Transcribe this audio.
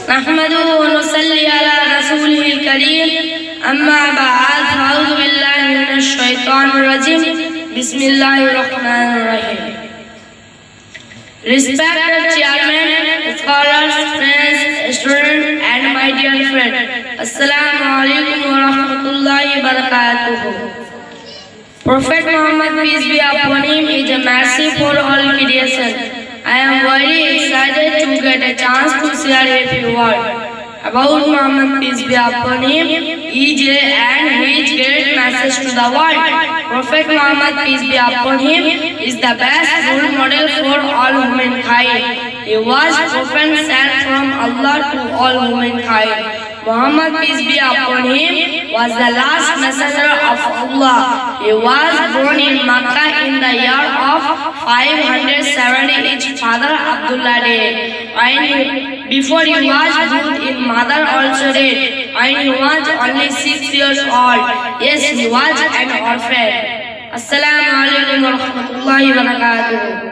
نحمده ونصلي على رسوله الكريم أما بعد أعوذ بالله من الشيطان الرجيم بسم الله الرحمن الرحيم. Respected chairman, scholars, friends, students and my dear friend, Assalamu alaikum wa rahmatullahi wa barakatuh. Prophet Muhammad, peace be upon him, is a mercy for all creation. I am very excited to get a chance to share a few words about Muhammad, peace be upon him, and his great message to the world. Prophet Muhammad, peace be upon him, is the best role model for all humankind. He was often sent from Allah to all humankind. Muhammad, peace be upon him, was the last messenger of Allah. He was born in Makkah in the year of 570. His father Abdullah died. Before he was born, his mother also died. And he was only 6 years old. Yes, he was an orphan. Assalamu alaikum wa rahmatullahi wa barakatuh.